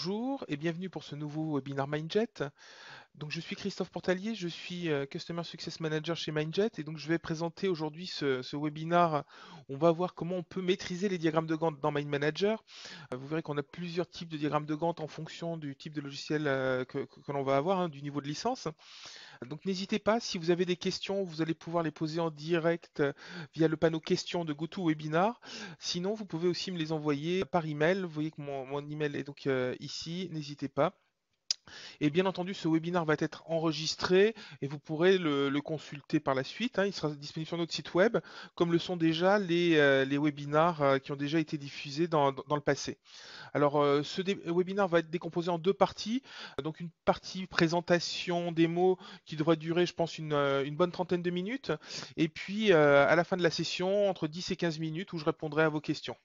Bonjour et bienvenue pour ce nouveau webinaire Mindjet. Donc je suis Christophe Portalier, je suis Customer Success Manager chez Mindjet et donc je vais présenter aujourd'hui ce webinaire. On va voir comment on peut maîtriser les diagrammes de Gantt dans Mind Manager. Vous verrez qu'on a plusieurs types de diagrammes de Gantt en fonction du type de logiciel que l'on va avoir, hein, du niveau de licence. Donc n'hésitez pas, si vous avez des questions, vous allez pouvoir les poser en direct via le panneau questions de GoToWebinar. Sinon, vous pouvez aussi me les envoyer par email. Vous voyez que mon email est donc ici, n'hésitez pas. Et bien entendu, ce webinaire va être enregistré et vous pourrez le consulter par la suite, hein. Il sera disponible sur notre site web, comme le sont déjà les webinars qui ont déjà été diffusés dans le passé. Alors, webinaire va être décomposé en deux parties. Donc, une partie présentation, démo, qui devrait durer, je pense, une bonne trentaine de minutes. Et puis, à la fin de la session, entre 10 et 15 minutes, où je répondrai à vos questions.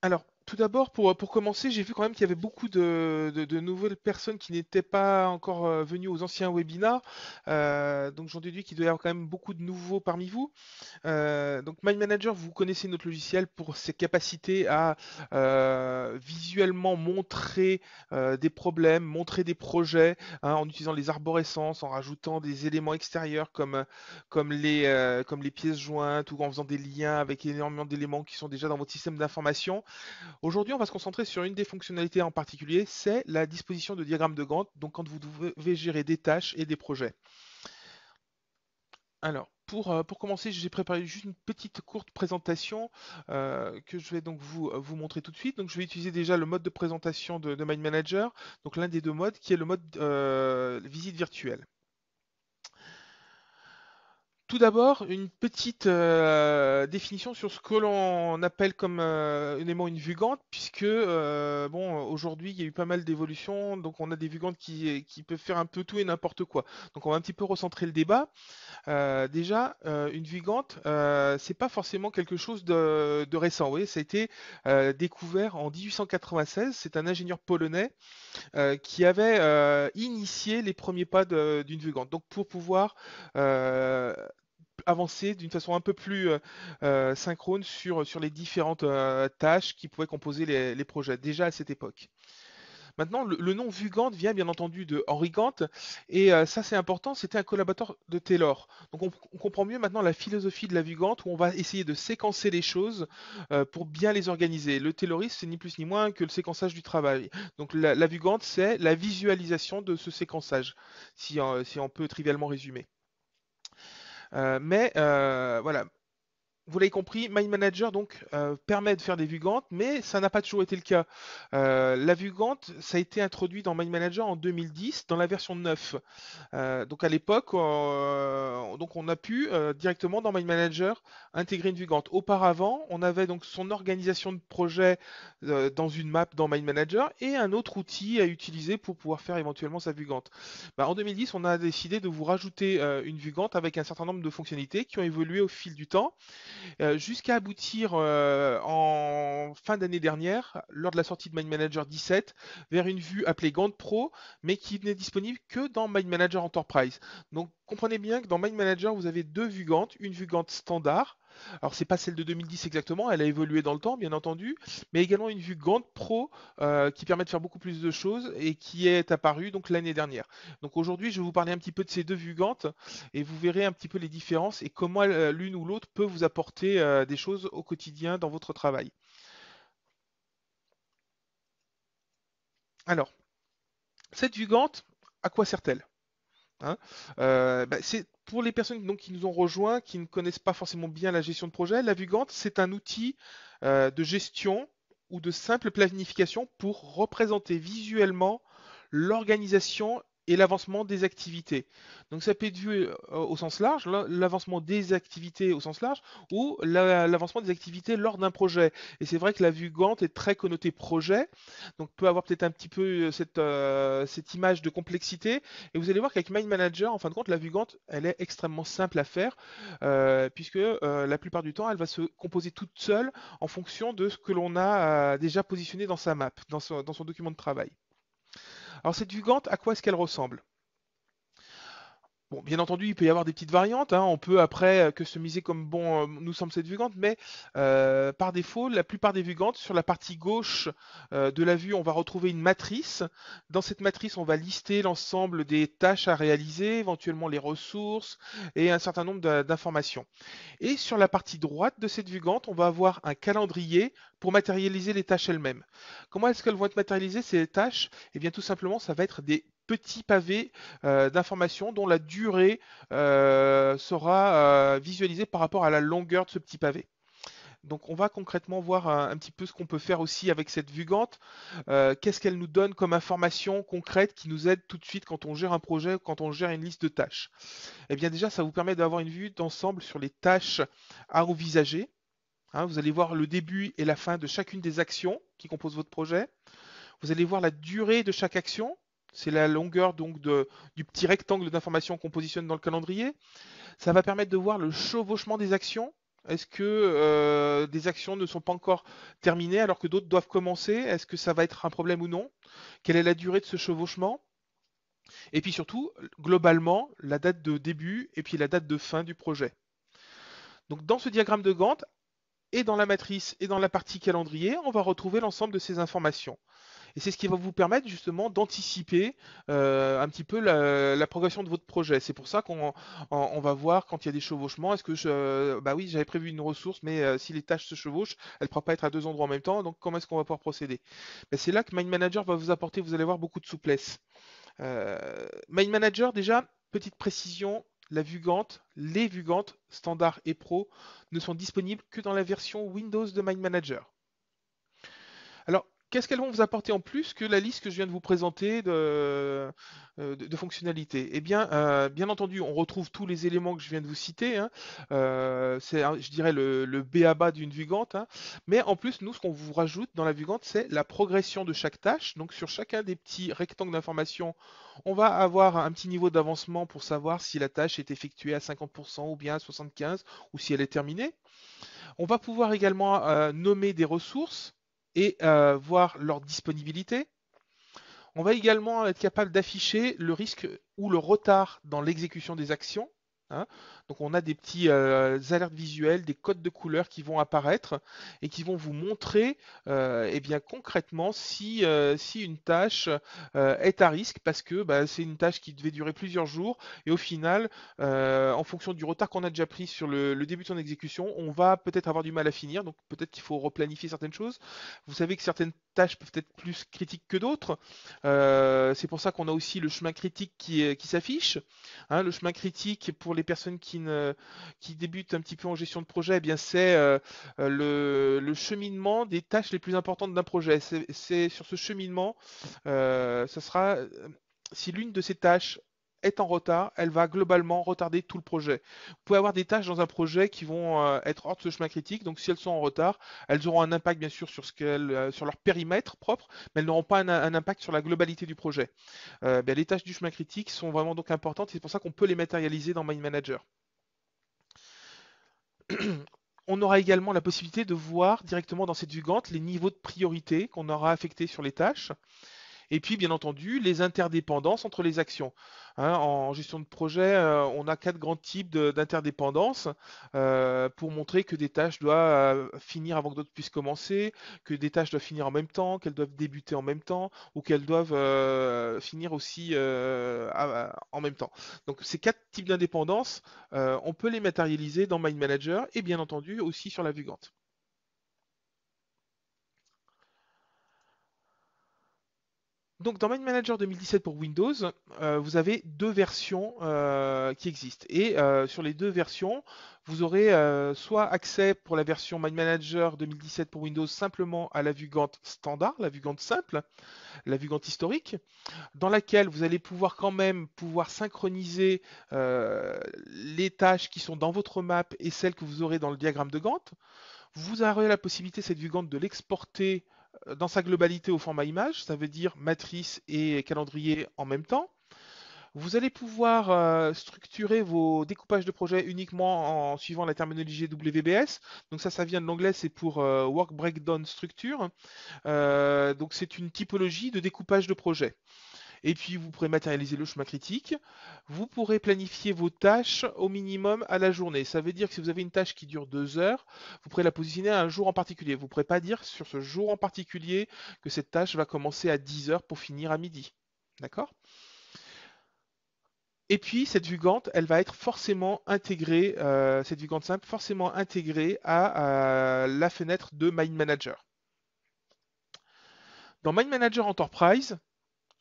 Alors, tout d'abord, pour commencer, j'ai vu quand même qu'il y avait beaucoup de nouvelles personnes qui n'étaient pas encore venues aux anciens webinars. Donc, j'en déduis qu'il doit y avoir quand même beaucoup de nouveaux parmi vous. Donc Mind Manager, vous connaissez notre logiciel pour ses capacités à visuellement montrer des problèmes, montrer des projets, hein, en utilisant les arborescences, en rajoutant des éléments extérieurs comme les pièces jointes ou en faisant des liens avec énormément d'éléments qui sont déjà dans votre système d'information. Aujourd'hui, on va se concentrer sur une des fonctionnalités en particulier, c'est la disposition de diagrammes de Gantt, donc quand vous devez gérer des tâches et des projets. Alors, pour commencer, j'ai préparé juste une petite courte présentation que je vais donc vous montrer tout de suite. Donc, je vais utiliser déjà le mode de présentation de Mind Manager, donc l'un des deux modes qui est le mode visite virtuelle. Tout d'abord, une petite définition sur ce que l'on appelle comme élément une vue Gantt, puisque bon, aujourd'hui il y a eu pas mal d'évolutions, donc on a des vues Gantt qui peuvent faire un peu tout et n'importe quoi. Donc on va un petit peu recentrer le débat. Déjà, une vue Gantt, c'est pas forcément quelque chose de récent. Oui, ça a été découvert en 1896. C'est un ingénieur polonais qui avait initié les premiers pas d'une vue Gantt. Donc pour pouvoir avancer d'une façon un peu plus synchrone sur les différentes tâches qui pouvaient composer les projets, déjà à cette époque. Maintenant, le nom Vugant vient bien entendu de Henry Gantt, et ça c'est important, c'était un collaborateur de Taylor. Donc on comprend mieux maintenant la philosophie de la Vugant, où on va essayer de séquencer les choses pour bien les organiser. Le Taylorisme, c'est ni plus ni moins que le séquençage du travail. Donc la Vugant, c'est la visualisation de ce séquençage, si on peut trivialement résumer. Mais voilà, vous l'avez compris, Mind Manager donc permet de faire des vues Gantt, mais ça n'a pas toujours été le cas. La vue Gantt, ça a été introduit dans Mind Manager en 2010 dans la version 9. Donc à l'époque, donc on a pu directement dans Mind Manager intégrer une vue Gantt. Auparavant, on avait donc son organisation de projet dans une map dans Mind Manager et un autre outil à utiliser pour pouvoir faire éventuellement sa vue Gantt. Bah, en 2010, on a décidé de vous rajouter une vue Gantt avec un certain nombre de fonctionnalités qui ont évolué au fil du temps jusqu'à aboutir en fin d'année dernière, lors de la sortie de Mind Manager 17, vers une vue appelée Gantt Pro, mais qui n'est disponible que dans Mind Manager Enterprise. Donc comprenez bien que dans Mind Manager, vous avez deux vues Gantt, une vue Gantt standard. Alors c'est pas celle de 2010 exactement, elle a évolué dans le temps bien entendu, mais également une vue Gantt Pro qui permet de faire beaucoup plus de choses et qui est apparue donc l'année dernière. Donc aujourd'hui je vais vous parler un petit peu de ces deux vues Gantt et vous verrez un petit peu les différences et comment l'une ou l'autre peut vous apporter des choses au quotidien dans votre travail. Alors, cette vue Gantt, à quoi sert-elle, hein? C'est pour les personnes donc, qui nous ont rejoints, qui ne connaissent pas forcément bien la gestion de projet, la vue Gantt, c'est un outil de gestion ou de simple planification pour représenter visuellement l'organisation et l'avancement des activités. Donc ça peut être vu au sens large, l'avancement des activités au sens large, ou l'avancement des activités lors d'un projet. Et c'est vrai que la vue Gantt est très connotée projet, donc peut avoir peut-être un petit peu cette image de complexité. Et vous allez voir qu'avec Mind Manager, en fin de compte, la vue Gantt, elle est extrêmement simple à faire, puisque la plupart du temps, elle va se composer toute seule en fonction de ce que l'on a déjà positionné dans sa map, dans son document de travail. Alors cette vue Gantt, à quoi est-ce qu'elle ressemble? Bon, bien entendu, il peut y avoir des petites variantes, hein. On peut après customiser comme bon nous semble cette vue Gantt, mais par défaut, la plupart des vues Gantt, sur la partie gauche de la vue, on va retrouver une matrice. Dans cette matrice, on va lister l'ensemble des tâches à réaliser, éventuellement les ressources et un certain nombre d'informations. Et sur la partie droite de cette vue Gantt, on va avoir un calendrier pour matérialiser les tâches elles-mêmes. Comment est-ce qu'elles vont être matérialisées, ces tâches? Eh bien, tout simplement, ça va être des petits pavés d'informations dont la durée sera visualisée par rapport à la longueur de ce petit pavé. Donc on va concrètement voir un petit peu ce qu'on peut faire aussi avec cette vue Gantt. Qu'est-ce qu'elle nous donne comme information concrète qui nous aide tout de suite quand on gère un projet, quand on gère une liste de tâches. Eh bien déjà, ça vous permet d'avoir une vue d'ensemble sur les tâches à envisager. Hein, vous allez voir le début et la fin de chacune des actions qui composent votre projet. Vous allez voir la durée de chaque action. C'est la longueur donc du petit rectangle d'information qu'on positionne dans le calendrier. Ça va permettre de voir le chevauchement des actions. Est-ce que des actions ne sont pas encore terminées alors que d'autres doivent commencer? Est-ce que ça va être un problème ou non? Quelle est la durée de ce chevauchement? Et puis surtout, globalement, la date de début et puis la date de fin du projet. Donc dans ce diagramme de Gantt, et dans la matrice et dans la partie calendrier, on va retrouver l'ensemble de ces informations. Et c'est ce qui va vous permettre justement d'anticiper un petit peu la progression de votre projet. C'est pour ça qu'on va voir quand il y a des chevauchements. Est-ce que bah oui, j'avais prévu une ressource, mais si les tâches se chevauchent, elle ne pourra pas être à deux endroits en même temps. Donc comment est-ce qu'on va pouvoir procéder? Ben, c'est là que Mind Manager va vous apporter, vous allez voir, beaucoup de souplesse. Mind Manager, déjà, petite précision, la vue Gantt, les vues Gantt standard et pro ne sont disponibles que dans la version Windows de Mind Manager. Alors, qu'est-ce qu'elles vont vous apporter en plus que la liste que je viens de vous présenter de fonctionnalités? Eh bien, bien entendu, on retrouve tous les éléments que je viens de vous citer, hein. C'est, je dirais, le b.a.-ba d'une vue Gantt, hein. Mais en plus, nous, ce qu'on vous rajoute dans la vue Gantt, c'est la progression de chaque tâche. Donc, sur chacun des petits rectangles d'information, on va avoir un petit niveau d'avancement pour savoir si la tâche est effectuée à 50% ou bien à 75% ou si elle est terminée. On va pouvoir également nommer des ressources et voir leur disponibilité. On va également être capable d'afficher le risque ou le retard dans l'exécution des actions, hein. Donc on a des petits alertes visuelles, des codes de couleurs qui vont apparaître et qui vont vous montrer eh bien, concrètement si une tâche est à risque parce que bah, c'est une tâche qui devait durer plusieurs jours et au final, en fonction du retard qu'on a déjà pris sur le début de son exécution, on va peut-être avoir du mal à finir, donc peut-être qu'il faut replanifier certaines choses. Vous savez que certaines tâches peuvent être plus critiques que d'autres. C'est pour ça qu'on a aussi le chemin critique qui s'affiche, hein. Le chemin critique pour les personnes qui débutent un petit peu en gestion de projet, eh bien c'est le cheminement des tâches les plus importantes d'un projet. C'est sur ce cheminement, ça sera si l'une de ces tâches est en retard, elle va globalement retarder tout le projet. Vous pouvez avoir des tâches dans un projet qui vont être hors de ce chemin critique, donc si elles sont en retard, elles auront un impact bien sûr sur, sur leur périmètre propre, mais elles n'auront pas un impact sur la globalité du projet. Ben, les tâches du chemin critique sont vraiment donc importantes, et c'est pour ça qu'on peut les matérialiser dans Mind Manager. On aura également la possibilité de voir directement dans cette vue Gantt les niveaux de priorité qu'on aura affectés sur les tâches. Et puis, bien entendu, les interdépendances entre les actions. Hein, en gestion de projet, on a quatre grands types d'interdépendances pour montrer que des tâches doivent finir avant que d'autres puissent commencer, que des tâches doivent finir en même temps, qu'elles doivent débuter en même temps, ou qu'elles doivent finir aussi en même temps. Donc, ces quatre types d'indépendance, on peut les matérialiser dans Mind Manager et bien entendu aussi sur la vue Gantt. Donc dans Mind Manager 2017 pour Windows, vous avez deux versions qui existent. Et sur les deux versions, vous aurez soit accès pour la version Mind Manager 2017 pour Windows simplement à la vue Gantt standard, la vue Gantt simple, la vue Gantt historique, dans laquelle vous allez pouvoir quand même synchroniser les tâches qui sont dans votre map et celles que vous aurez dans le diagramme de Gantt. Vous aurez la possibilité, cette vue Gantt, de l'exporter dans sa globalité au format image, ça veut dire matrice et calendrier en même temps. Vous allez pouvoir structurer vos découpages de projet uniquement en suivant la terminologie WBS. Donc ça vient de l'anglais, c'est pour Work Breakdown Structure. Donc c'est une typologie de découpage de projet. Et puis vous pourrez matérialiser le chemin critique. Vous pourrez planifier vos tâches au minimum à la journée. Ça veut dire que si vous avez une tâche qui dure 2 heures, vous pourrez la positionner à un jour en particulier. Vous ne pourrez pas dire sur ce jour en particulier que cette tâche va commencer à 10 heures pour finir à midi. D'accord? Et puis cette vue Gantt, elle va être forcément intégrée, cette vue Gantt simple, forcément intégrée à la fenêtre de Mind Manager. Dans Mind Manager Enterprise,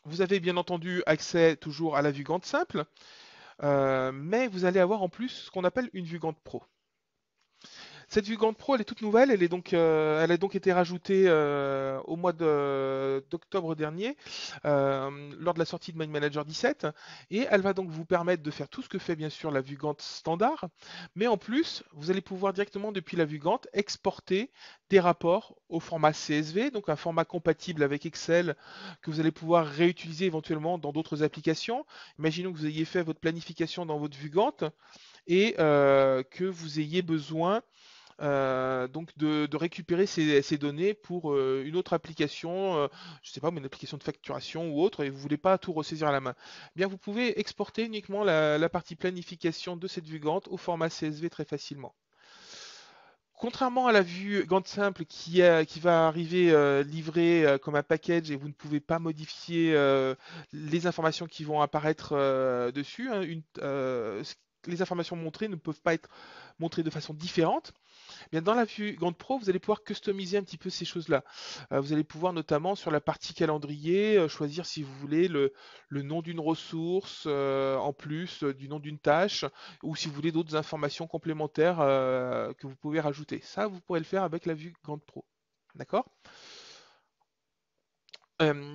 vous avez bien entendu accès toujours à la vue Gantt simple, mais vous allez avoir en plus ce qu'on appelle une vue Gantt Pro. Cette vue Gantt Pro, elle est toute nouvelle, elle a donc été rajoutée au mois d'octobre dernier, lors de la sortie de Mind Manager 17, et elle va donc vous permettre de faire tout ce que fait bien sûr la vue Gantt standard, mais en plus, vous allez pouvoir directement depuis la vue Gantt exporter des rapports au format CSV, donc un format compatible avec Excel que vous allez pouvoir réutiliser éventuellement dans d'autres applications. Imaginons que vous ayez fait votre planification dans votre vue Gantt et que vous ayez besoin donc de récupérer ces données pour une autre application, je ne sais pas, mais une application de facturation ou autre, et vous ne voulez pas tout ressaisir à la main. Eh bien, vous pouvez exporter uniquement la partie planification de cette vue Gantt au format CSV très facilement. Contrairement à la vue Gantt simple qui va arriver livrée comme un package et vous ne pouvez pas modifier les informations qui vont apparaître dessus, hein, les informations montrées ne peuvent pas être montrées de façon différente. Bien, dans la vue Gantt Pro, vous allez pouvoir customiser un petit peu ces choses-là. Vous allez pouvoir notamment sur la partie calendrier choisir si vous voulez le nom d'une ressource en plus du nom d'une tâche ou si vous voulez d'autres informations complémentaires que vous pouvez rajouter. Ça, vous pourrez le faire avec la vue Gantt Pro. D'accord?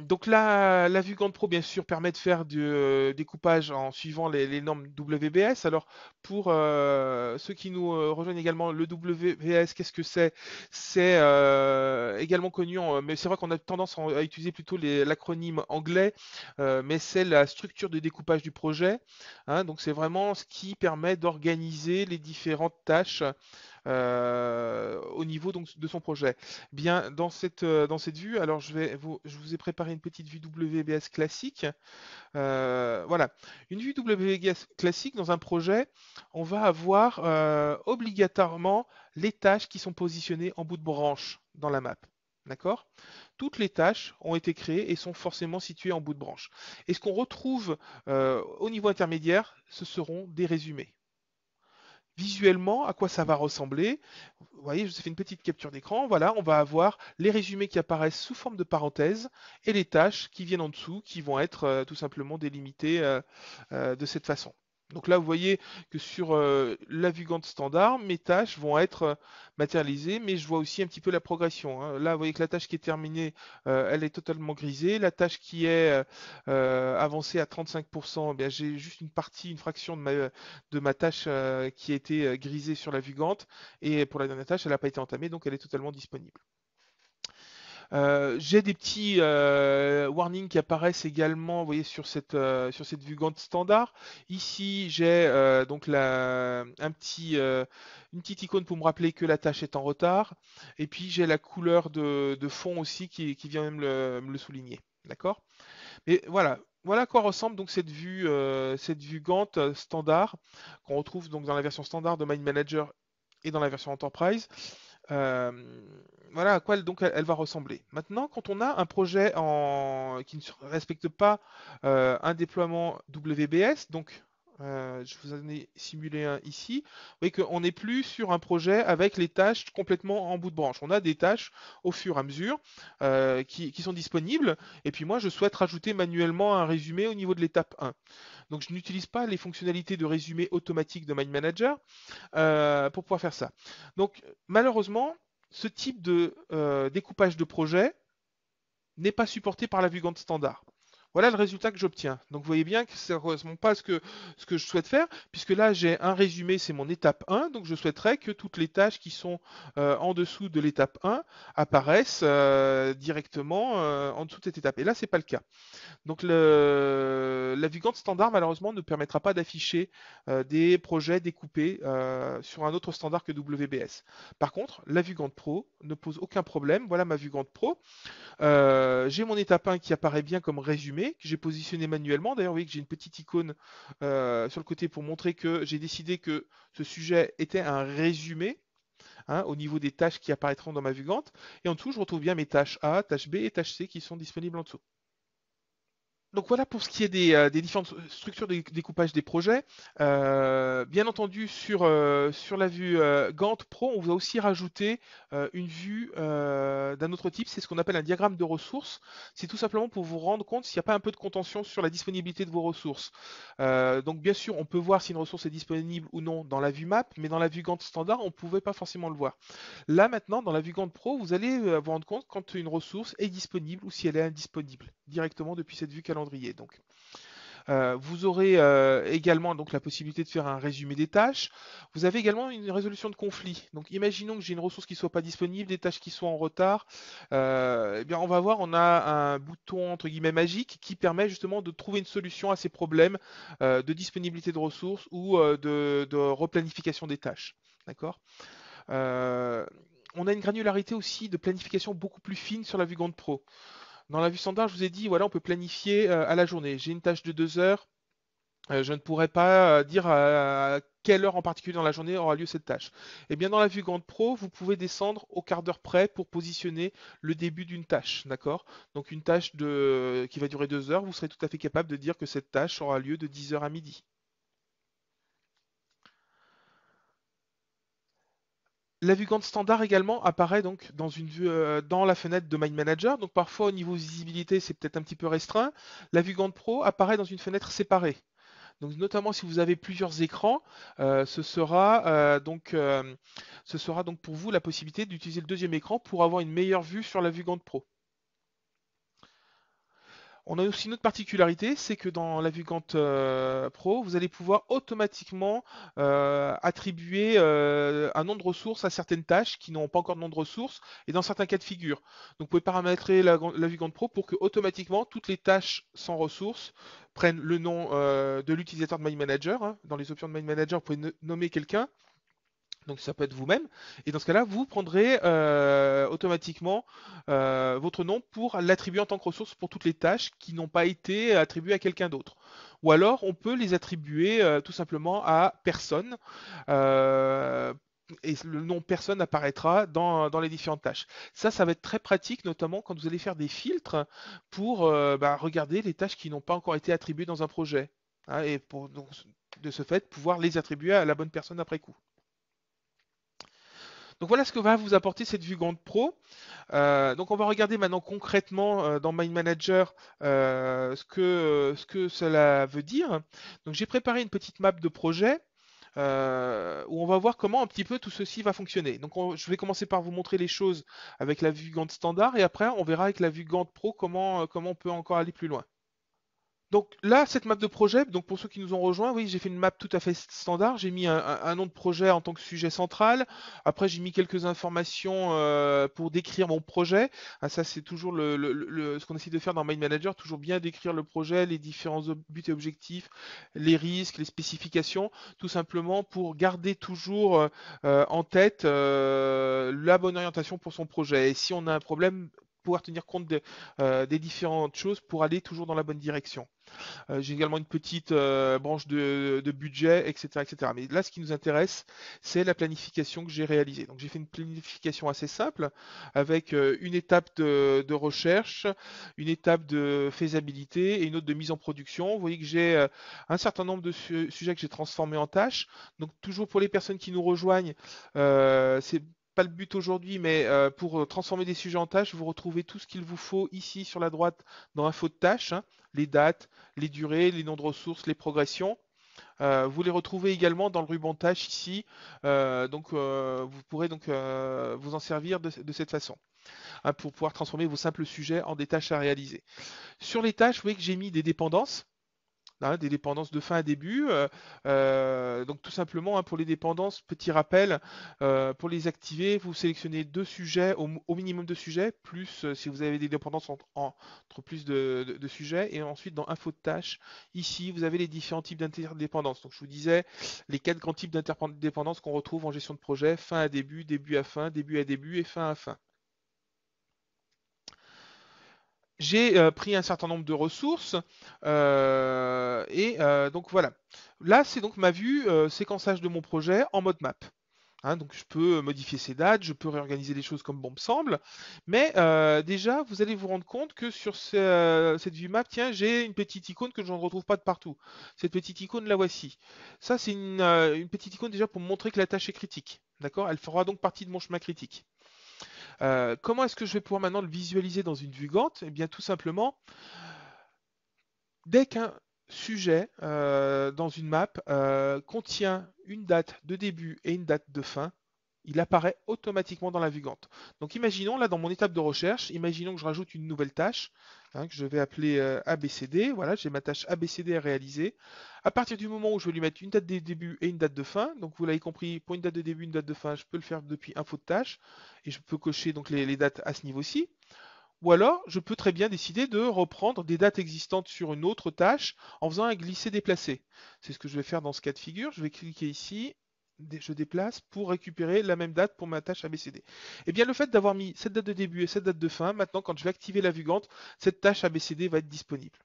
Donc la vue Gantt Pro, bien sûr, permet de faire du découpage en suivant les normes WBS. Alors, pour ceux qui nous rejoignent également, le WBS, qu'est-ce que c'est? C'est également connu, mais c'est vrai qu'on a tendance à utiliser plutôt l'acronyme anglais, mais c'est la structure de découpage du projet, hein. Donc, c'est vraiment ce qui permet d'organiser les différentes tâches au niveau donc, de son projet. Bien, dans cette vue, alors je vous ai préparé une petite vue WBS classique. Voilà, une vue WBS classique dans un projet, on va avoir obligatoirement les tâches qui sont positionnées en bout de branche dans la map. D'accord? Toutes les tâches ont été créées et sont forcément situées en bout de branche. Et ce qu'on retrouve au niveau intermédiaire, ce seront des résumés. Visuellement, à quoi ça va ressembler? Vous voyez, je vous ai fait une petite capture d'écran. Voilà, on va avoir les résumés qui apparaissent sous forme de parenthèses et les tâches qui viennent en dessous qui vont être tout simplement délimitées de cette façon. Donc là, vous voyez que sur la vue Gantt standard, mes tâches vont être matérialisées, mais je vois aussi un petit peu la progression, hein. Là, vous voyez que la tâche qui est terminée, elle est totalement grisée. La tâche qui est avancée à 35%, eh bien, j'ai juste une partie, une fraction de ma tâche qui a été grisée sur la vue Gantt. Et pour la dernière tâche, elle n'a pas été entamée, donc elle est totalement disponible. J'ai des petits warnings qui apparaissent également, vous voyez, sur cette vue Gantt standard. Ici, j'ai donc une petite icône pour me rappeler que la tâche est en retard. Et puis, j'ai la couleur de fond aussi qui vient même me le souligner. D'accord? Mais voilà. Voilà à quoi ressemble donc cette vue Gantt standard qu'on retrouve donc dans la version standard de Mind Manager et dans la version Enterprise. Euh, voilà à quoi donc elle va ressembler. Maintenant, quand on a un projet qui ne respecte pas un déploiement WBS, donc je vous en ai simulé un ici, vous voyez qu'on n'est plus sur un projet avec les tâches complètement en bout de branche. On a des tâches au fur et à mesure qui sont disponibles, et puis moi je souhaite rajouter manuellement un résumé au niveau de l'étape 1. Donc je n'utilise pas les fonctionnalités de résumé automatique de Mind Manager pour pouvoir faire ça. Donc malheureusement, ce type de découpage de projet n'est pas supporté par la vue Gantt standard. Voilà le résultat que j'obtiens. Donc vous voyez bien que ça ne correspond pas à ce que je souhaite faire, puisque là j'ai un résumé, c'est mon étape 1, donc je souhaiterais que toutes les tâches qui sont en dessous de l'étape 1 apparaissent directement en dessous de cette étape. Et là, c'est pas le cas. Donc la vue Gantt standard malheureusement ne permettra pas d'afficher des projets découpés sur un autre standard que WBS. Par contre, la vue Gantt Pro ne pose aucun problème. Voilà ma vue Gantt Pro. J'ai mon étape 1 qui apparaît bien comme résumé résumé que j'ai positionné manuellement. D'ailleurs, vous voyez que j'ai une petite icône sur le côté pour montrer que j'ai décidé que ce sujet était un résumé, hein, au niveau des tâches qui apparaîtront dans ma vue Gantt. Et en dessous, je retrouve bien mes tâches A, tâches B et tâches C qui sont disponibles en dessous. Donc voilà pour ce qui est des différentes structures de découpage des projets. Bien entendu, sur la vue Gantt Pro, on va aussi rajouter une vue d'un autre type, c'est ce qu'on appelle un diagramme de ressources. C'est tout simplement pour vous rendre compte s'il n'y a pas un peu de contention sur la disponibilité de vos ressources. Donc bien sûr, on peut voir si une ressource est disponible ou non dans la vue map, mais dans la vue Gantt standard, on ne pouvait pas forcément le voir. Là maintenant, dans la vue Gantt Pro, vous allez vous rendre compte quand une ressource est disponible ou si elle est indisponible directement depuis cette vue calendrier. Donc, vous aurez également donc la possibilité de faire un résumé des tâches. Vous avez également une résolution de conflit. Donc, imaginons que j'ai une ressource qui ne soit pas disponible, des tâches qui soient en retard. Eh bien, on va voir, on a un bouton entre guillemets magique qui permet justement de trouver une solution à ces problèmes de disponibilité de ressources ou de replanification des tâches. D'accord? Euh, on a une granularité aussi de planification beaucoup plus fine sur la vue Gantt Pro. Dans la vue standard, je vous ai dit, voilà, on peut planifier à la journée. J'ai une tâche de 2 heures, je ne pourrais pas dire à quelle heure en particulier dans la journée aura lieu cette tâche. Et bien dans la vue Gantt Pro, vous pouvez descendre au quart d'heure près pour positionner le début d'une tâche, d'accord? Donc une tâche qui va durer 2 heures, vous serez tout à fait capable de dire que cette tâche aura lieu de 10 heures à midi. La vue Gantt standard également apparaît donc dans une vue dans la fenêtre de Mind Manager. Donc parfois au niveau visibilité c'est peut-être un petit peu restreint. La vue Gantt Pro apparaît dans une fenêtre séparée. Donc notamment si vous avez plusieurs écrans, ce sera donc pour vous la possibilité d'utiliser le deuxième écran pour avoir une meilleure vue sur la vue Gantt Pro. On a aussi une autre particularité, c'est que dans la vue Gantt Pro, vous allez pouvoir automatiquement attribuer un nom de ressource à certaines tâches qui n'ont pas encore de nom de ressource et dans certains cas de figure. Donc vous pouvez paramétrer la vue Gantt Pro pour que automatiquement toutes les tâches sans ressources prennent le nom de l'utilisateur de My Manager, hein. Dans les options de My Manager, vous pouvez nommer quelqu'un. Donc ça peut être vous-même. Et dans ce cas-là, vous prendrez automatiquement votre nom pour l'attribuer en tant que ressource pour toutes les tâches qui n'ont pas été attribuées à quelqu'un d'autre. Ou alors, on peut les attribuer tout simplement à personne. euh, et le nom personne apparaîtra dans les différentes tâches. Ça va être très pratique, notamment quand vous allez faire des filtres pour regarder les tâches qui n'ont pas encore été attribuées dans un projet, hein, et pour donc, de ce fait pouvoir les attribuer à la bonne personne après coup. Donc voilà ce que va vous apporter cette vue Gantt Pro. Donc on va regarder maintenant concrètement dans Mind Manager ce que cela veut dire. Donc j'ai préparé une petite map de projet où on va voir comment un petit peu tout ceci va fonctionner. Donc je vais commencer par vous montrer les choses avec la vue Gantt standard et après on verra avec la vue Gantt Pro comment on peut encore aller plus loin. Donc là, cette map de projet, donc pour ceux qui nous ont rejoints, oui, j'ai fait une map tout à fait standard. J'ai mis un nom de projet en tant que sujet central. Après, j'ai mis quelques informations pour décrire mon projet. Ah, ça, c'est toujours ce qu'on essaie de faire dans Mind Manager, toujours bien décrire le projet, les différents buts et objectifs, les risques, les spécifications, tout simplement pour garder toujours en tête la bonne orientation pour son projet. Et si on a un problème, pouvoir tenir compte des différentes choses pour aller toujours dans la bonne direction. J'ai également une petite branche de budget, etc., etc. Mais là, ce qui nous intéresse, c'est la planification que j'ai réalisée. Donc, j'ai fait une planification assez simple avec une étape de recherche, une étape de faisabilité et une autre de mise en production. Vous voyez que j'ai un certain nombre de sujets que j'ai transformés en tâches. Donc, toujours pour les personnes qui nous rejoignent, c'est pas le but aujourd'hui, mais pour transformer des sujets en tâches, vous retrouvez tout ce qu'il vous faut ici sur la droite dans Info de tâches, hein, les dates, les durées, les noms de ressources, les progressions. Vous les retrouvez également dans le ruban tâche ici, vous pourrez donc vous en servir de cette façon, hein, pour pouvoir transformer vos simples sujets en des tâches à réaliser. Sur les tâches, vous voyez que j'ai mis des dépendances, hein, des dépendances de fin à début. Donc tout simplement, hein, pour les dépendances, petit rappel, pour les activer, vous sélectionnez deux sujets, au minimum deux sujets, plus si vous avez des dépendances entre plus de sujets, et ensuite dans info de tâches, ici vous avez les différents types d'interdépendances. Donc je vous disais les quatre grands types d'interdépendances qu'on retrouve en gestion de projet: fin à début, début à fin et fin à fin. j'ai pris un certain nombre de ressources donc voilà. Là, c'est donc ma vue séquençage de mon projet en mode map. Hein, donc je peux modifier ces dates, je peux réorganiser les choses comme bon me semble, mais déjà vous allez vous rendre compte que sur cette vue map, tiens, j'ai une petite icône que je ne retrouve pas de partout. Cette petite icône la voici. Ça c'est une petite icône déjà pour me montrer que la tâche est critique. D'accord? Elle fera donc partie de mon chemin critique. Comment est-ce que je vais pouvoir maintenant le visualiser dans une vue Gantt? Eh bien tout simplement, dès qu'un sujet dans une map contient une date de début et une date de fin, il apparaît automatiquement dans la vue Gantt. Donc imaginons là dans mon étape de recherche, imaginons que je rajoute une nouvelle tâche que je vais appeler ABCD. Voilà, j'ai ma tâche ABCD à réaliser. À partir du moment où je vais lui mettre une date de début et une date de fin, donc vous l'avez compris, pour une date de début, une date de fin, je peux le faire depuis info de tâche et je peux cocher donc les dates à ce niveau-ci. Ou alors, je peux très bien décider de reprendre des dates existantes sur une autre tâche en faisant un glisser-déplacer. C'est ce que je vais faire dans ce cas de figure. Je vais cliquer ici, je déplace pour récupérer la même date pour ma tâche ABCD. Et bien le fait d'avoir mis cette date de début et cette date de fin, maintenant quand je vais activer la vue Gantt, cette tâche ABCD va être disponible.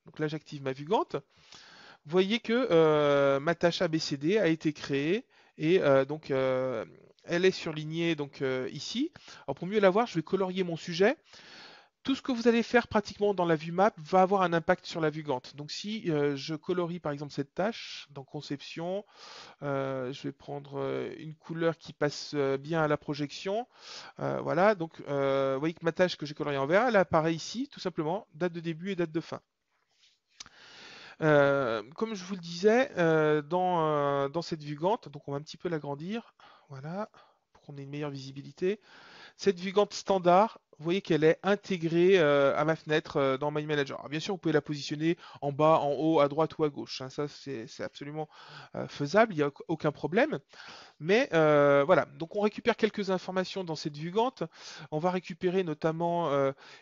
Donc là j'active ma vue Gantt. Vous voyez que ma tâche ABCD a été créée et elle est surlignée donc ici. Alors pour mieux la voir, je vais colorier mon sujet. Tout ce que vous allez faire pratiquement dans la vue map va avoir un impact sur la vue Gantt. Donc si je colorie par exemple cette tâche dans conception, je vais prendre une couleur qui passe bien à la projection. Voilà, donc vous voyez que ma tâche que j'ai coloriée en vert, elle apparaît ici, tout simplement, date de début et date de fin. Comme je vous le disais, dans cette vue Gantt, donc on va un petit peu l'agrandir, voilà, pour qu'on ait une meilleure visibilité. Cette vue Gantt standard, vous voyez qu'elle est intégrée à ma fenêtre dans My Manager. Alors, bien sûr, vous pouvez la positionner en bas, en haut, à droite ou à gauche. Hein, ça, c'est absolument faisable, il n'y a aucun problème. Mais voilà, donc on récupère quelques informations dans cette vue Gantt. On va récupérer notamment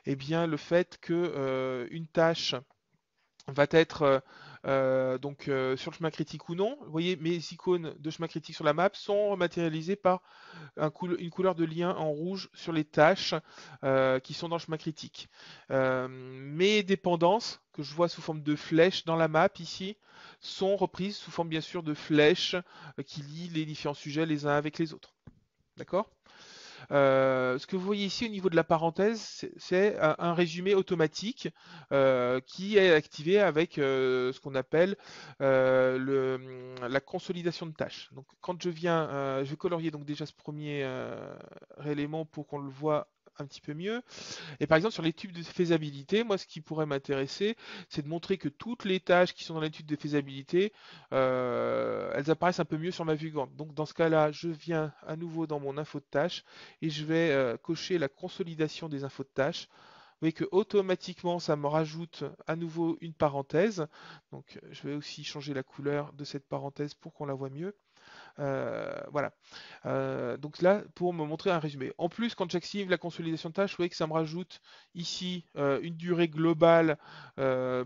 eh bien, le fait que une tâche va être sur le chemin critique ou non. Vous voyez, mes icônes de chemin critique sur la map sont matérialisées par une couleur de lien en rouge sur les tâches qui sont dans le chemin critique. Mes dépendances, que je vois sous forme de flèches dans la map ici, sont reprises sous forme bien sûr de flèches qui lient les différents sujets les uns avec les autres. D'accord? Ce que vous voyez ici au niveau de la parenthèse, c'est un résumé automatique qui est activé avec ce qu'on appelle la consolidation de tâches. Donc quand je vais colorier donc déjà ce premier élément pour qu'on le voit un petit peu mieux. Et par exemple, sur l'étude de faisabilité, moi, ce qui pourrait m'intéresser, c'est de montrer que toutes les tâches qui sont dans l'étude de faisabilité, elles apparaissent un peu mieux sur ma vue Gantt. Donc, dans ce cas-là, je viens à nouveau dans mon info de tâche et je vais cocher la consolidation des infos de tâches. Vous voyez que automatiquement, ça me rajoute à nouveau une parenthèse. Donc, je vais aussi changer la couleur de cette parenthèse pour qu'on la voit mieux. Voilà. Donc là, pour me montrer un résumé. En plus, quand j'active la consolidation de tâches, vous voyez que ça me rajoute ici une durée globale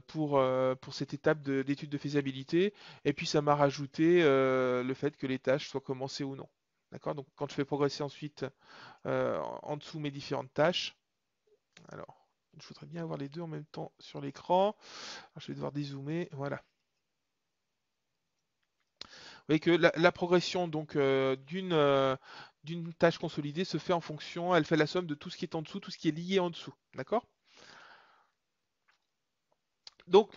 pour cette étape d'étude de faisabilité. Et puis, ça m'a rajouté le fait que les tâches soient commencées ou non. D'accord? Donc, quand je fais progresser ensuite en dessous mes différentes tâches, alors, je voudrais bien avoir les deux en même temps sur l'écran. Je vais devoir dézoomer. Voilà. Vous voyez que la progression donc d'une tâche consolidée se fait en fonction, elle fait la somme de tout ce qui est en dessous, tout ce qui est lié en dessous. D'accord? Donc,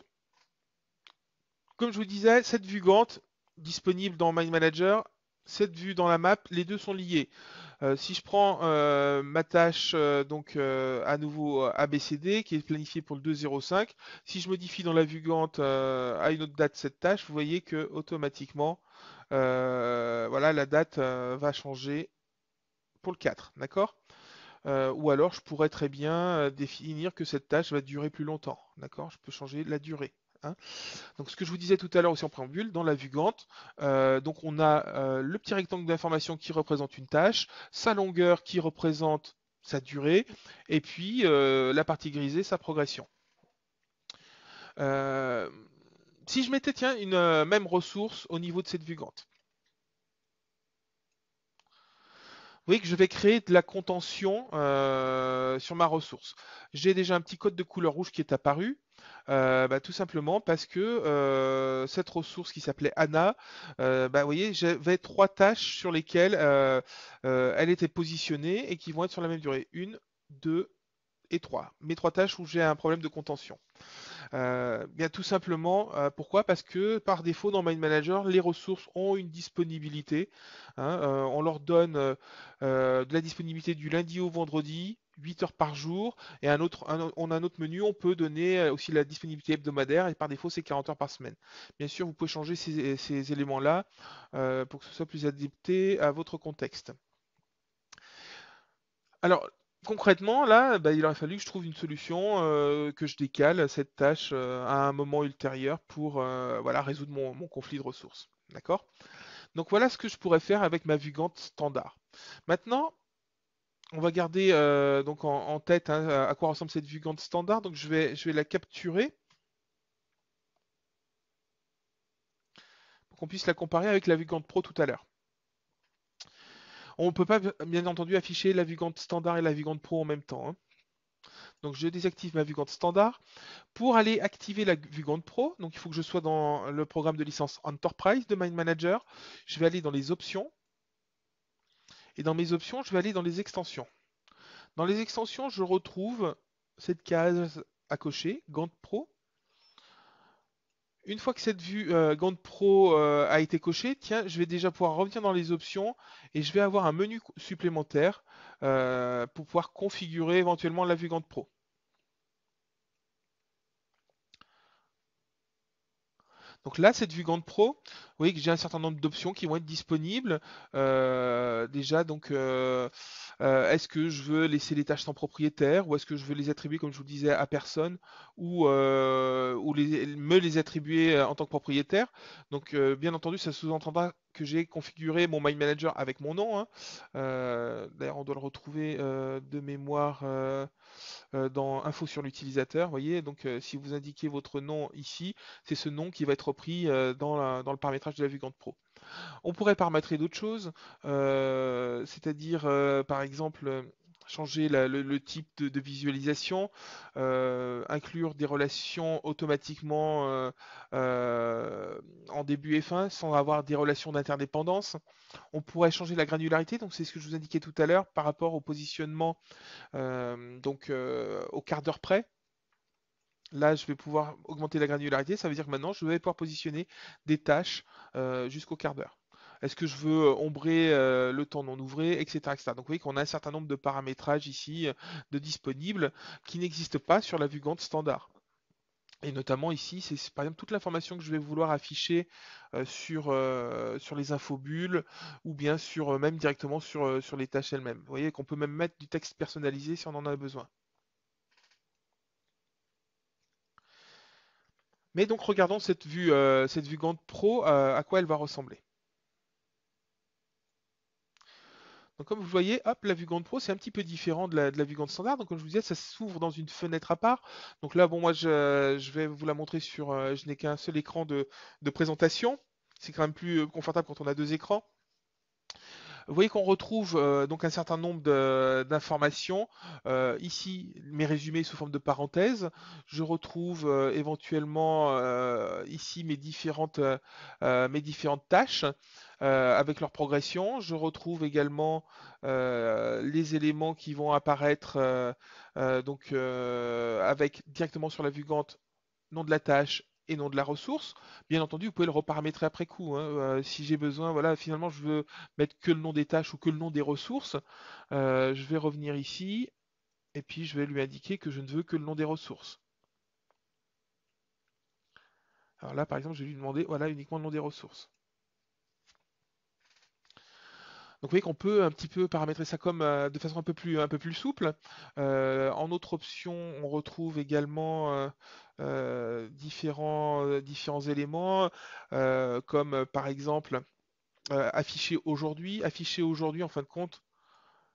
comme je vous disais, cette vue Gantt disponible dans My Manager, cette vue dans la map, les deux sont liés. Si je prends ma tâche à nouveau ABCD qui est planifiée pour le 2.05, si je modifie dans la vue Gantt à une autre date cette tâche, vous voyez que automatiquement voilà, la date va changer pour le 4, d'accord? Ou alors je pourrais très bien définir que cette tâche va durer plus longtemps, d'accord? Je peux changer la durée. Hein. Donc ce que je vous disais tout à l'heure aussi en préambule, dans la vue Gantt, donc on a le petit rectangle d'information qui représente une tâche, sa longueur qui représente sa durée, et puis la partie grisée, sa progression. Euh, si je mettais tiens une même ressource au niveau de cette vue Gantt. voyez que je vais créer de la contention sur ma ressource. J'ai déjà un petit code de couleur rouge qui est apparu, tout simplement parce que cette ressource qui s'appelait Anna, vous voyez, j'avais 3 tâches sur lesquelles elle était positionnée et qui vont être sur la même durée. Une, deux et trois. Mes 3 tâches où j'ai un problème de contention. Bien tout simplement, pourquoi? Parce que par défaut dans Mind Manager, les ressources ont une disponibilité, hein, on leur donne de la disponibilité du lundi au vendredi, 8 heures par jour, et on a un autre menu, on peut donner aussi la disponibilité hebdomadaire, et par défaut c'est 40 heures par semaine. Bien sûr, vous pouvez changer ces éléments-là pour que ce soit plus adapté à votre contexte. Alors, concrètement, là, il aurait fallu que je trouve une solution, que je décale cette tâche à un moment ultérieur pour voilà, résoudre mon conflit de ressources. D'accord? Donc voilà ce que je pourrais faire avec ma vue Gantt standard. Maintenant, on va garder donc en tête, hein, à quoi ressemble cette vue Gantt standard. Donc je vais la capturer pour qu'on puisse la comparer avec la vue Gantt Pro tout à l'heure. On ne peut pas bien entendu afficher la vue Gantt standard et la vue Gantt Pro en même temps, hein. Donc je désactive ma vue Gantt standard. Pour aller activer la vue Gantt Pro, donc il faut que je sois dans le programme de licence Enterprise de Mind Manager. Je vais aller dans les options. Et dans mes options, je vais aller dans les extensions. Dans les extensions, je retrouve cette case à cocher, Gantt Pro. Une fois que cette vue Gantt Pro a été cochée, tiens, je vais déjà pouvoir revenir dans les options et je vais avoir un menu supplémentaire pour pouvoir configurer éventuellement la vue Gantt Pro. Donc là, cette vue Gantt Pro, vous voyez que j'ai un certain nombre d'options qui vont être disponibles. Déjà, donc, est-ce que je veux laisser les tâches sans propriétaire ou est-ce que je veux les attribuer, comme je vous le disais, à personne ou me les attribuer en tant que propriétaire? Donc, bien entendu, ça sous-entendra que j'ai configuré mon My Manager avec mon nom, hein. D'ailleurs, on doit le retrouver de mémoire dans Info sur l'utilisateur. Vous voyez, donc si vous indiquez votre nom ici, c'est ce nom qui va être repris dans le paramétrage de la vue Gantt Pro. On pourrait paramétrer d'autres choses, c'est-à-dire par exemple changer le type de visualisation, inclure des relations automatiquement en début et fin sans avoir des relations d'interdépendance. On pourrait changer la granularité, donc c'est ce que je vous indiquais tout à l'heure par rapport au positionnement au quart d'heure près. Là, je vais pouvoir augmenter la granularité. Ça veut dire que maintenant, je vais pouvoir positionner des tâches jusqu'au quart d'heure. Est-ce que je veux ombrer le temps non ouvré, etc., etc. Donc vous voyez qu'on a un certain nombre de paramétrages ici de disponibles qui n'existent pas sur la vue Gantt standard. Et notamment ici, c'est par exemple toute l'information que je vais vouloir afficher sur les infobulles ou bien même directement sur les tâches elles-mêmes. Vous voyez qu'on peut même mettre du texte personnalisé si on en a besoin. Mais donc regardons cette vue Gantt Pro, à quoi elle va ressembler. Donc comme vous voyez, hop, la vue Gantt Pro, c'est un petit peu différent de la vue Gantt standard. Donc comme je vous disais, ça s'ouvre dans une fenêtre à part. Donc là, bon, moi, je vais vous la montrer je n'ai qu'un seul écran de présentation. C'est quand même plus confortable quand on a 2 écrans. Vous voyez qu'on retrouve donc un certain nombre d'informations. Ici, mes résumés sous forme de parenthèses. Je retrouve éventuellement ici mes différentes tâches avec leur progression. Je retrouve également les éléments qui vont apparaître avec directement sur la vue Gantt nom de la tâche et nom de la ressource. Bien entendu, vous pouvez le reparamétrer après coup, hein. Si j'ai besoin, voilà, finalement, je veux mettre que le nom des tâches ou que le nom des ressources, je vais revenir ici et puis je vais lui indiquer que je ne veux que le nom des ressources. Alors là, par exemple, je vais lui demander, voilà, uniquement le nom des ressources. Donc vous voyez qu'on peut un petit peu paramétrer ça comme de façon un peu plus souple. En autre option, on retrouve également différents éléments, comme par exemple afficher aujourd'hui. Afficher aujourd'hui, en fin de compte,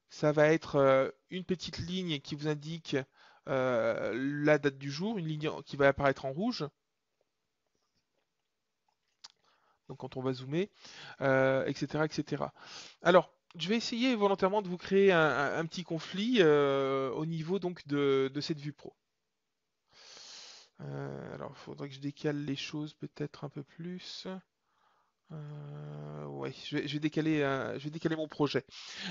ça va être une petite ligne qui vous indique la date du jour, une ligne qui va apparaître en rouge. Donc quand on va zoomer, etc., etc. Alors, Je vais essayer volontairement de vous créer un petit conflit au niveau donc de cette vue pro. Alors, il faudrait que je décale les choses peut-être un peu plus. Ouais, je vais décaler mon projet.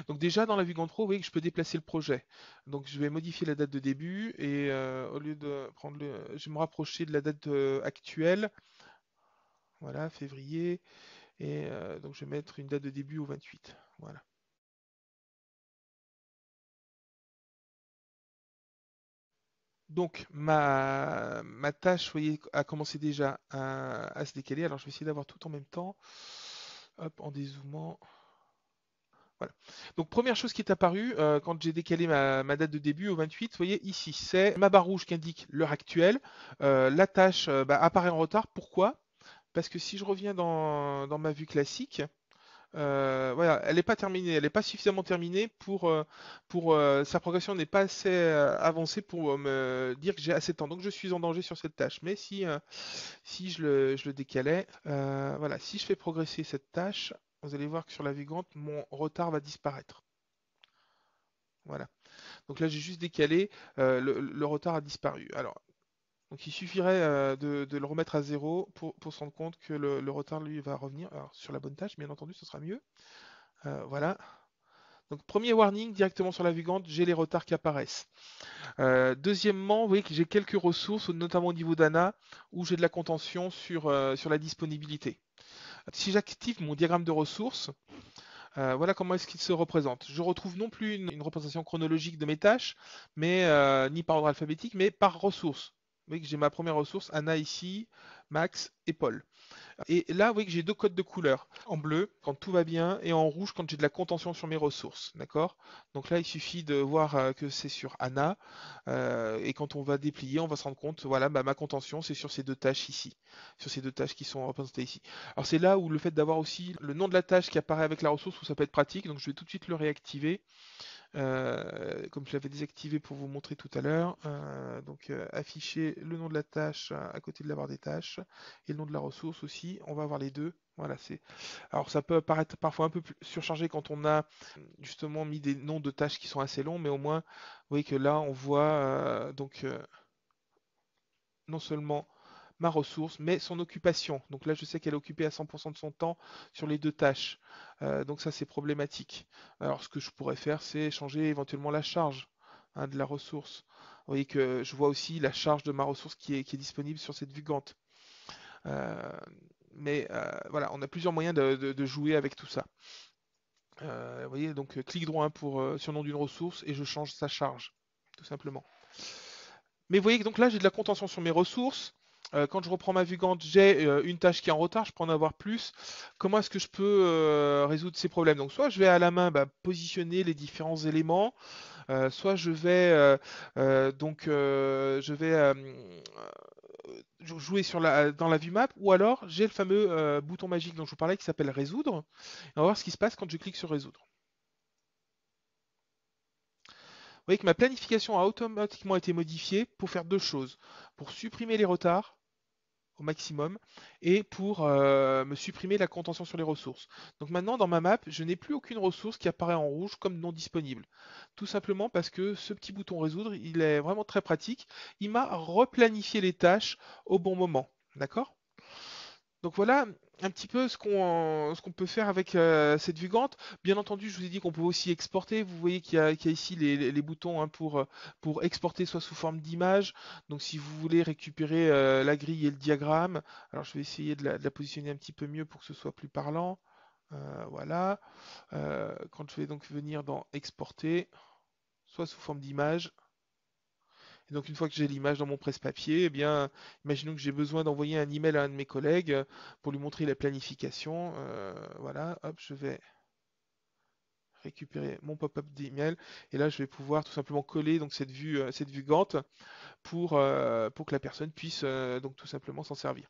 Donc déjà dans la vue Grande Pro, vous voyez que je peux déplacer le projet. Donc je vais modifier la date de début et au lieu de prendre je vais me rapprocher de la date actuelle. Voilà, février. Et donc je vais mettre une date de début au 28. Voilà. Donc ma tâche, vous voyez, a commencé déjà à se décaler. Alors je vais essayer d'avoir tout en même temps. Hop, en dézoomant. Voilà. Donc première chose qui est apparue quand j'ai décalé ma date de début au 28, vous voyez ici, c'est ma barre rouge qui indique l'heure actuelle. La tâche apparaît en retard. Pourquoi? Parce que si je reviens dans ma vue classique, voilà, elle n'est pas terminée, elle n'est pas suffisamment terminée pour sa progression n'est pas assez avancée pour me dire que j'ai assez de temps. Donc je suis en danger sur cette tâche. Mais si je le décalais, voilà, si je fais progresser cette tâche, vous allez voir que sur la vue grande, mon retard va disparaître. Voilà. Donc là, j'ai juste décalé, le retard a disparu. Alors, donc il suffirait de le remettre à zéro pour se rendre compte que le retard, lui, va revenir. Alors, sur la bonne tâche, bien entendu, ce sera mieux. Voilà. Donc, premier warning, directement sur la vue grande, j'ai les retards qui apparaissent. Deuxièmement, vous voyez que j'ai quelques ressources, notamment au niveau d'ANA, où j'ai de la contention sur la disponibilité. Si j'active mon diagramme de ressources, voilà comment est-ce qu'il se représente. Je retrouve non plus une représentation chronologique de mes tâches, mais ni par ordre alphabétique, mais par ressources. Vous voyez que j'ai ma première ressource, Anna ici, Max et Paul. Et là, vous voyez que j'ai deux codes de couleur. En bleu, quand tout va bien, et en rouge, quand j'ai de la contention sur mes ressources. D'accord? Donc là, il suffit de voir que c'est sur Anna. Et quand on va déplier, on va se rendre compte, voilà, bah, ma contention, c'est sur ces deux tâches ici. Sur ces deux tâches qui sont représentées ici. Alors c'est là où le fait d'avoir aussi le nom de la tâche qui apparaît avec la ressource, où ça peut être pratique. Donc je vais tout de suite le réactiver. Comme je l'avais désactivé pour vous montrer tout à l'heure. Donc afficher le nom de la tâche à côté de la barre des tâches et le nom de la ressource aussi. On va avoir les deux. Voilà, c'est. Alors ça peut paraître parfois un peu plus surchargé quand on a justement mis des noms de tâches qui sont assez longs, mais au moins, vous voyez que là on voit non seulement ma ressource, mais son occupation. Donc là, je sais qu'elle est occupée à 100% de son temps sur les deux tâches. Donc ça, c'est problématique. Alors, ce que je pourrais faire, c'est changer éventuellement la charge de la ressource. Vous voyez que je vois aussi la charge de ma ressource qui est disponible sur cette vue Gantt. Euh, mais voilà, on a plusieurs moyens de jouer avec tout ça. Vous voyez, donc clic droit pour sur le nom d'une ressource et je change sa charge, tout simplement. Mais vous voyez que donc là, j'ai de la contention sur mes ressources. Quand je reprends ma vue Gantt, j'ai une tâche qui est en retard, je peux en avoir plus. Comment est-ce que je peux résoudre ces problèmes? Donc soit je vais à la main positionner les différents éléments, soit je vais jouer dans la vue map, ou alors j'ai le fameux bouton magique dont je vous parlais qui s'appelle résoudre. Et on va voir ce qui se passe quand je clique sur résoudre. Vous voyez que ma planification a automatiquement été modifiée pour faire deux choses. Pour supprimer les retards au maximum et pour me supprimer la contention sur les ressources. Donc maintenant dans ma map, je n'ai plus aucune ressource qui apparaît en rouge comme non disponible. Tout simplement parce que ce petit bouton résoudre, il est vraiment très pratique. Il m'a replanifié les tâches au bon moment. D'accord? Donc voilà un petit peu ce qu'on peut faire avec cette vue Gantt. Bien entendu, je vous ai dit qu'on pouvait aussi exporter. Vous voyez qu'il y a ici les boutons pour exporter soit sous forme d'image. Donc si vous voulez récupérer la grille et le diagramme, alors je vais essayer de la positionner un petit peu mieux pour que ce soit plus parlant. Voilà. Quand je vais donc venir dans exporter, soit sous forme d'image, et donc une fois que j'ai l'image dans mon presse-papier, eh bien, imaginons que j'ai besoin d'envoyer un email à un de mes collègues pour lui montrer la planification. Voilà, hop, je vais récupérer mon pop-up d'email et là je vais pouvoir tout simplement coller donc cette vue Gantt pour que la personne puisse donc tout simplement s'en servir.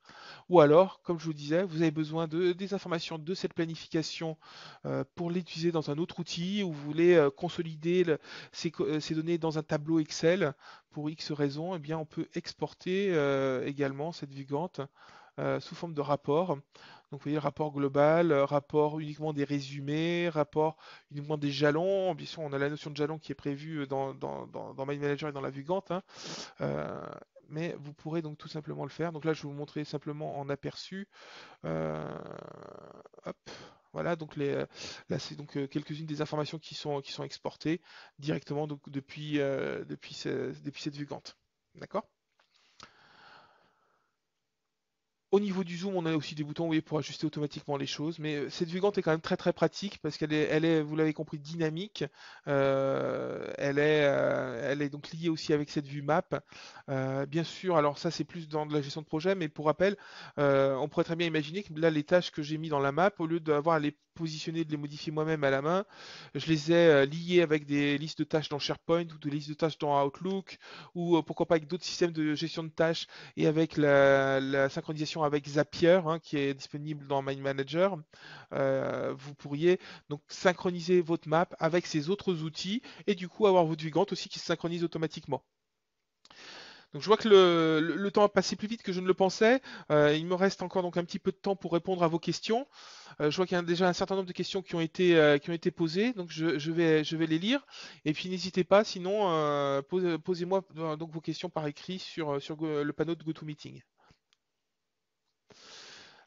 Ou alors, comme je vous disais, vous avez besoin des informations de cette planification pour l'utiliser dans un autre outil ou vous voulez consolider ces données dans un tableau Excel pour X raisons, eh bien on peut exporter également cette vue Gantt sous forme de rapport. Donc vous voyez le rapport global, rapport uniquement des résumés, rapport uniquement des jalons. Bien sûr, on a la notion de jalon qui est prévue dans Mind Manager et dans la vue Gantt, hein. Euh, mais vous pourrez donc tout simplement le faire. Donc là, je vais vous montrer simplement en aperçu. Euh, hop, voilà, donc là c'est donc quelques-unes des informations qui sont exportées directement donc, depuis cette vue Gantt. D'accord? Au niveau du zoom, on a aussi des boutons, oui, pour ajuster automatiquement les choses, mais cette vue Gantt est quand même très très pratique parce qu'elle est, vous l'avez compris, dynamique. Elle est donc liée aussi avec cette vue map. Bien sûr, alors ça c'est plus dans de la gestion de projet, mais pour rappel, on pourrait très bien imaginer que là les tâches que j'ai mis dans la map, au lieu d'avoir à les positionner, de les modifier moi-même à la main, je les ai liées avec des listes de tâches dans SharePoint ou des listes de tâches dans Outlook ou pourquoi pas avec d'autres systèmes de gestion de tâches et avec la synchronisation avec Zapier, hein, qui est disponible dans Mind Manager, vous pourriez donc synchroniser votre map avec ces autres outils et du coup avoir votre vue Gantt aussi qui se synchronise automatiquement. Donc je vois que le temps a passé plus vite que je ne le pensais. Il me reste encore donc un petit peu de temps pour répondre à vos questions. Je vois qu'il y a déjà un certain nombre de questions qui ont été posées, donc je vais les lire. Et puis n'hésitez pas, sinon posez-moi donc vos questions par écrit sur le panneau de GoToMeeting.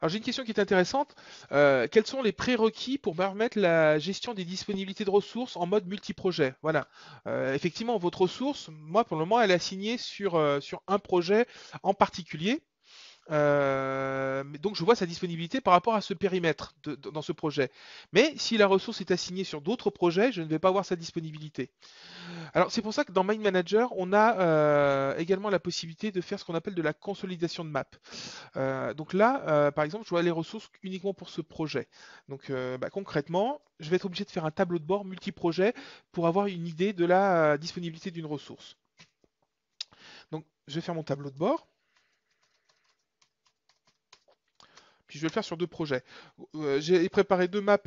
Alors j'ai une question qui est intéressante. Quels sont les prérequis pour permettre la gestion des disponibilités de ressources en mode multiprojet? Voilà. Effectivement, votre ressource, moi pour le moment, elle est assignée sur un projet en particulier. Donc je vois sa disponibilité par rapport à ce périmètre dans ce projet. Mais si la ressource est assignée sur d'autres projets, je ne vais pas voir sa disponibilité. Alors c'est pour ça que dans Mind Manager, on a également la possibilité de faire ce qu'on appelle de la consolidation de map. Donc là, par exemple, je vois les ressources uniquement pour ce projet. Donc concrètement, je vais être obligé de faire un tableau de bord multi-projet pour avoir une idée de la disponibilité d'une ressource. Donc je vais faire mon tableau de bord, puis je vais le faire sur deux projets. J'ai préparé deux maps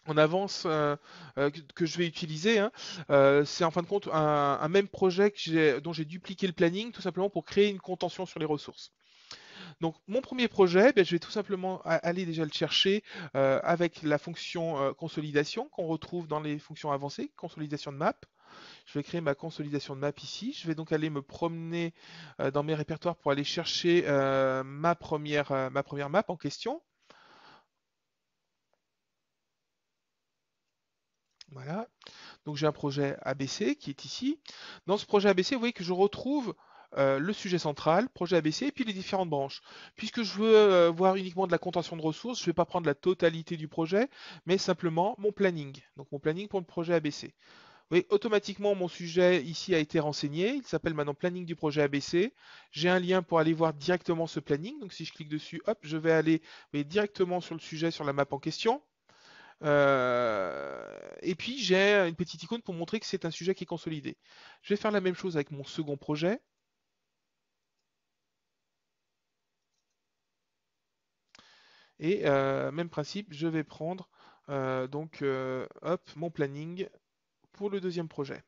en avance que je vais utiliser, hein. C'est en fin de compte un même projet dont j'ai dupliqué le planning tout simplement pour créer une contention sur les ressources. Donc mon premier projet, je vais tout simplement aller déjà le chercher avec la fonction consolidation qu'on retrouve dans les fonctions avancées, consolidation de map. Je vais créer ma consolidation de map ici. Je vais donc aller me promener dans mes répertoires pour aller chercher ma première map en question. Voilà. Donc j'ai un projet ABC qui est ici. Dans ce projet ABC, vous voyez que je retrouve le sujet central, projet ABC, et puis les différentes branches. Puisque je veux voir uniquement de la contention de ressources, je ne vais pas prendre la totalité du projet, mais simplement mon planning. Donc mon planning pour le projet ABC. Vous voyez, automatiquement, mon sujet ici a été renseigné. Il s'appelle maintenant planning du projet ABC. J'ai un lien pour aller voir directement ce planning. Donc si je clique dessus, hop, je vais aller, vous voyez, directement sur le sujet, sur la map en question. Et puis j'ai une petite icône pour montrer que c'est un sujet qui est consolidé. Je vais faire la même chose avec mon second projet. Et même principe, je vais prendre donc hop, mon planning pour le deuxième projet.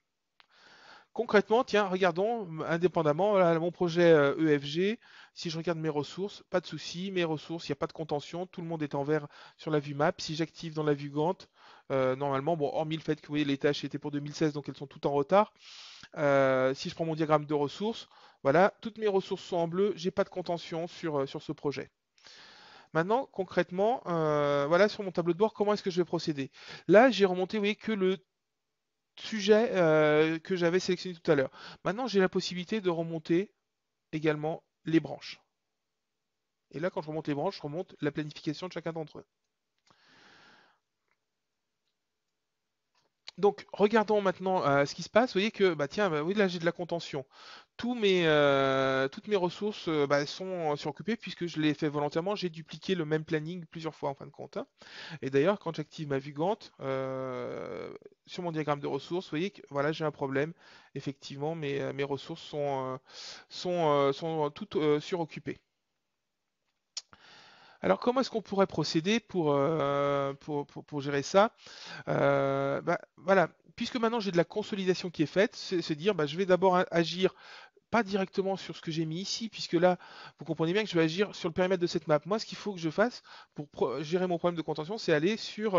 Concrètement, tiens, regardons indépendamment, voilà, mon projet EFG, si je regarde mes ressources, pas de souci, mes ressources, il n'y a pas de contention, tout le monde est en vert sur la vue map. Si j'active dans la vue Gantt, normalement, bon, hormis le fait que vous voyez, les tâches étaient pour 2016, donc elles sont toutes en retard. Si je prends mon diagramme de ressources, voilà, toutes mes ressources sont en bleu, j'ai pas de contention sur ce projet. Maintenant, concrètement, voilà sur mon tableau de bord, comment est-ce que je vais procéder? Là, j'ai remonté, vous voyez, que le sujet que j'avais sélectionné tout à l'heure. Maintenant, j'ai la possibilité de remonter également les branches. Et là, quand je remonte les branches, je remonte la planification de chacun d'entre eux. Donc, regardons maintenant ce qui se passe. Vous voyez que, tiens, oui, là j'ai de la contention. Toutes mes ressources sont suroccupées puisque je l'ai fait volontairement. J'ai dupliqué le même planning plusieurs fois en fin de compte, hein. Et d'ailleurs, quand j'active ma vue Gantt sur mon diagramme de ressources, vous voyez que voilà, j'ai un problème. Effectivement, mes ressources sont toutes suroccupées. Alors, comment est-ce qu'on pourrait procéder pour gérer ça? Voilà, puisque maintenant j'ai de la consolidation qui est faite, c'est dire je vais d'abord agir pas directement sur ce que j'ai mis ici, puisque là, vous comprenez bien que je vais agir sur le périmètre de cette map. Moi, ce qu'il faut que je fasse pour gérer mon problème de contention, c'est aller sur,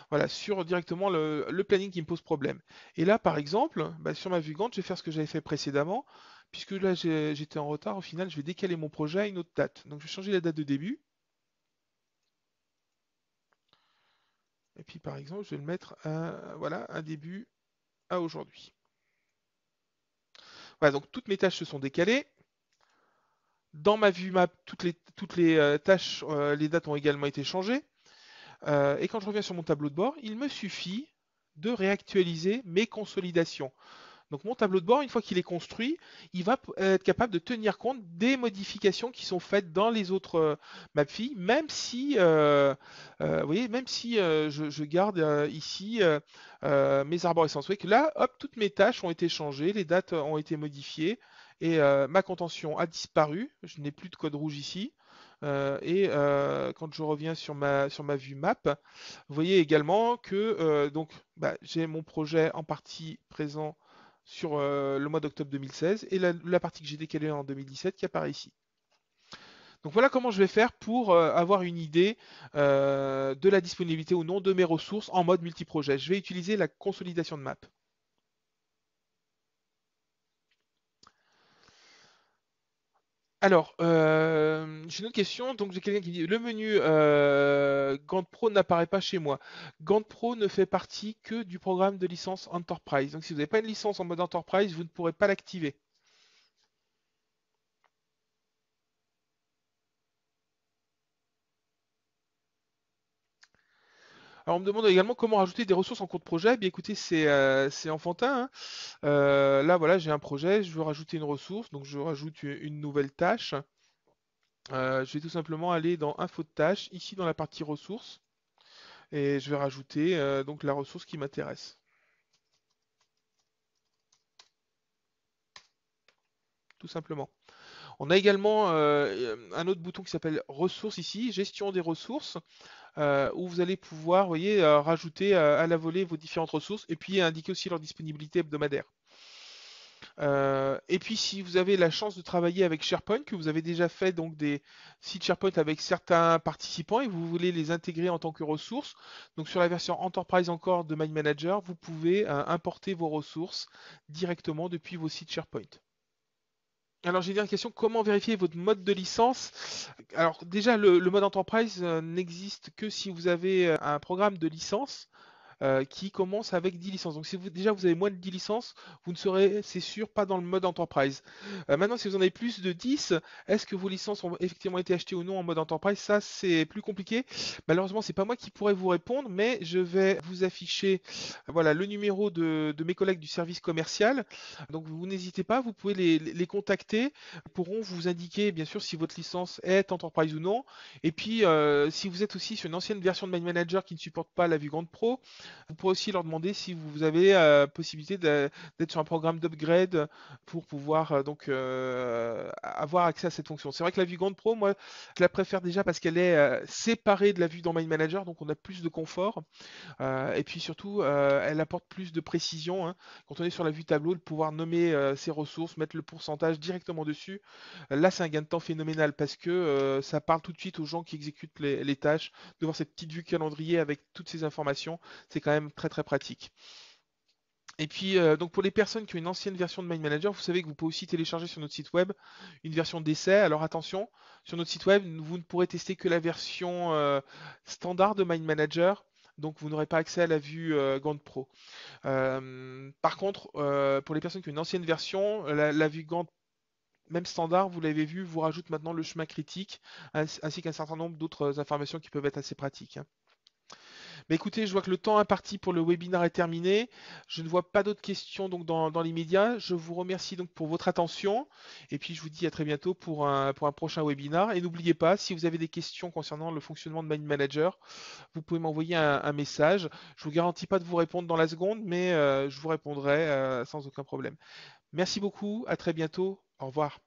voilà, sur directement le planning qui me pose problème. Et là, par exemple, bah, sur ma vue Gantt, je vais faire ce que j'avais fait précédemment, puisque là, j'étais en retard. Au final, je vais décaler mon projet à une autre date. Donc, je vais changer la date de début. Et puis, par exemple, je vais le mettre à, voilà, un début à aujourd'hui. Voilà, donc toutes mes tâches se sont décalées. Dans ma vue map, toutes les tâches, les dates ont également été changées. Et quand je reviens sur mon tableau de bord, il me suffit de réactualiser mes consolidations. Donc mon tableau de bord, une fois qu'il est construit, il va être capable de tenir compte des modifications qui sont faites dans les autres mapfiles, même si, vous voyez, même si je garde ici mes arborescences. Vous voyez que là, hop, toutes mes tâches ont été changées, les dates ont été modifiées et ma contention a disparu. Je n'ai plus de code rouge ici. Quand je reviens sur ma vue map, vous voyez également que donc, bah, j'ai mon projet en partie présent sur le mois d'octobre 2016 et la partie que j'ai décalée en 2017 qui apparaît ici. Donc voilà comment je vais faire pour avoir une idée de la disponibilité ou non de mes ressources en mode multiprojet. Je vais utiliser la consolidation de map. Alors, j'ai une autre question. Donc, j'ai quelqu'un qui dit le menu Gantt Pro n'apparaît pas chez moi. Gantt Pro ne fait partie que du programme de licence Enterprise. Donc, si vous n'avez pas une licence en mode Enterprise, vous ne pourrez pas l'activer. Alors, on me demande également comment rajouter des ressources en cours de projet. Eh bien, écoutez, c'est enfantin, hein. Là, voilà, j'ai un projet, je veux rajouter une ressource, donc je rajoute une nouvelle tâche. Je vais tout simplement aller dans Info de tâche, ici dans la partie ressources, et je vais rajouter donc la ressource qui m'intéresse, tout simplement. On a également un autre bouton qui s'appelle ressources ici, gestion des ressources, où vous allez pouvoir, vous voyez, rajouter à la volée vos différentes ressources et puis indiquer aussi leur disponibilité hebdomadaire. Et puis si vous avez la chance de travailler avec SharePoint, que vous avez déjà fait donc des sites SharePoint avec certains participants et vous voulez les intégrer en tant que ressources, donc sur la version Enterprise encore de Mind Manager, vous pouvez importer vos ressources directement depuis vos sites SharePoint. Alors j'ai une dernière question, comment vérifier votre mode de licence? Alors déjà le mode Enterprise n'existe que si vous avez un programme de licence qui commence avec 10 licences. Donc si déjà vous avez moins de 10 licences, vous ne serez, c'est sûr, pas dans le mode Enterprise. Maintenant, si vous en avez plus de 10, est-ce que vos licences ont effectivement été achetées ou non en mode Enterprise? Ça, c'est plus compliqué. Malheureusement, c'est pas moi qui pourrais vous répondre, mais je vais vous afficher voilà, le numéro de mes collègues du service commercial. Donc vous n'hésitez pas, vous pouvez les contacter. Ils pourront vous indiquer, bien sûr, si votre licence est Enterprise ou non. Et puis, si vous êtes aussi sur une ancienne version de Mind Manager qui ne supporte pas la vue Grande Pro, vous pourrez aussi leur demander si vous avez possibilité d'être sur un programme d'upgrade pour pouvoir avoir accès à cette fonction. C'est vrai que la vue Grande Pro, moi, je la préfère déjà parce qu'elle est séparée de la vue dans Mind Manager, donc on a plus de confort. Et puis surtout, elle apporte plus de précision, hein. Quand on est sur la vue tableau, de pouvoir nommer ses ressources, mettre le pourcentage directement dessus. Là, c'est un gain de temps phénoménal parce que ça parle tout de suite aux gens qui exécutent les tâches, de voir cette petite vue calendrier avec toutes ces informations. C'est quand même très très pratique. Et puis, donc pour les personnes qui ont une ancienne version de Mind Manager, vous savez que vous pouvez aussi télécharger sur notre site web une version d'essai. Alors attention, sur notre site web, vous ne pourrez tester que la version standard de Mind Manager. Donc vous n'aurez pas accès à la vue Gantt Pro. Par contre, pour les personnes qui ont une ancienne version, la vue Gantt même standard, vous l'avez vu, vous rajoute maintenant le chemin critique ainsi qu'un certain nombre d'autres informations qui peuvent être assez pratiques, hein. Mais écoutez, je vois que le temps imparti pour le webinaire est terminé. Je ne vois pas d'autres questions donc dans l'immédiat. Je vous remercie donc pour votre attention et puis je vous dis à très bientôt pour un prochain webinaire. Et n'oubliez pas, si vous avez des questions concernant le fonctionnement de Mind Manager, vous pouvez m'envoyer un message. Je vous garantis pas de vous répondre dans la seconde, mais je vous répondrai sans aucun problème. Merci beaucoup, à très bientôt. Au revoir.